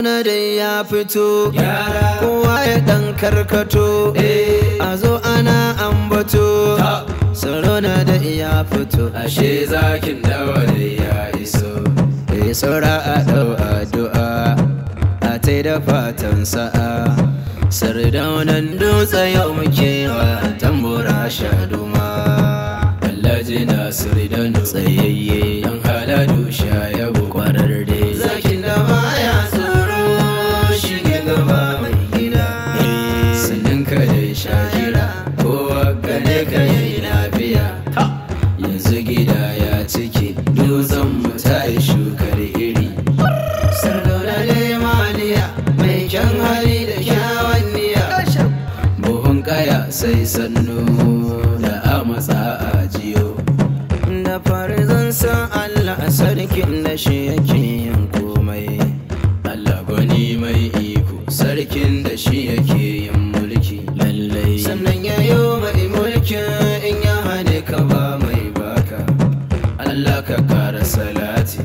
Sardauna dai ya fito, kowa ya dan karkato, a zo ana ambato. Sardauna dai ya fito, ashe zakin dawa dai ya iso. Saura a dau addu'a, a tai da fatan sa'a. Sardaunan dutse yau muke wa tambura shaduma. Alhaji Nasiru dan tsayayye, dan haladu sha yabo kwararre. Zakin da baya tsoro, shige gaba mai gida. Sannan ka dai Shakira, kowa gane ka yi lafiya. Yanzu gida ya cike, dutsen mu ta yi shukar iri. Sardauna dai maliya, mai kyan hali da kyawun niyya. Buhun kaya sai sannu da a matsa a jiyo. Da fari zan san Allah a sarkin da shi yake yin komai. Allah gwani mai iko, sarkin da shi yake yin mulki. Lallai Sannan ya yi mai mulkin in ya hane ka ba mai baka. Allah ka kara salati,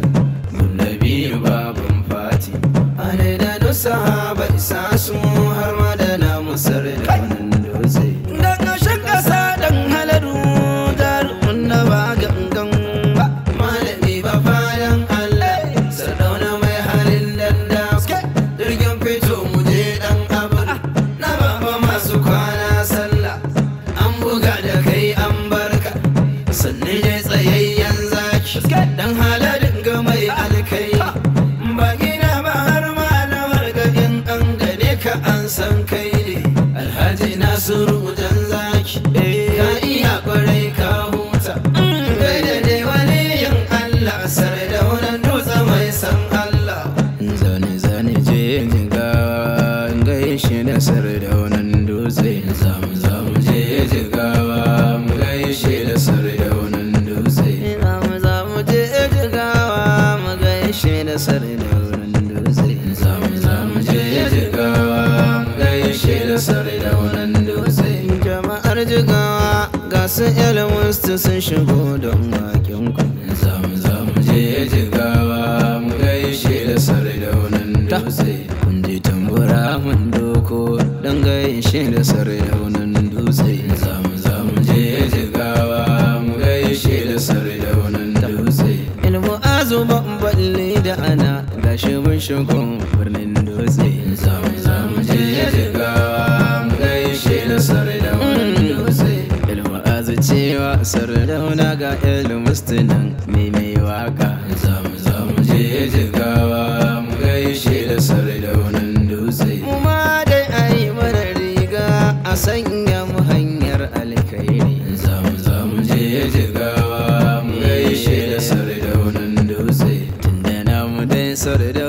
mun nabi babun fati. Ana da duk sahaba isa su har ma da na musar da wannan dutse. Da ƙashin ƙasa dan haladu jarumin da ba gangan ba. Malami ba fadan Allah, Sardauna mai halin danda. Jirgin fito mu je dan abin, na baba masu kwana sallah. An buga da kai an barka, sannu dai tsayayyen zaki. Dan haladin ga mai alkai, ba gina ba har ma na wargarin an gane ka an san kai ne. Alhaji Nasiru jan zaki, ka iya kwarai ka huta. Kai da dai waliyin Allah, Sardaunan dutse mai san Allah. Zane zane je jigawa, gaishe da Sardaunan dutse. Zamu je jigawa, mu gaishe da Sardaunan dutse. Za mu je jigawa mu gaishe da Sardaunan dutse. Zamu je jigawa, mu gaishe da Sardaunan dutse. Jama'ar jigawa ga su Elmustu sun shigo don waken ku. Zamu je jigawa, mu gaishe da Sardaunan dutse. Kun ji tambura mun doko don gaishe da Sardaunan dutse. Zamu je jigawa, mu gaishe da Sardaunan dutse. Ilmu azu balle da ana gashi mun shigo birnin dutse. Zamu je jigawa, mu gaishe da Sardaunan dutse. Ilmu azu cewa Sardauna ga Elmustu nan mai waka. Zamu je jigawa, mu gaishe da Sardaunan dutse. Mu ma dai ayi mana riga a sanya mu hanyar alkhairi. Zamu je jigawa, mu gaishe da Sardaunan dutse. Tunda namu dai Sardauna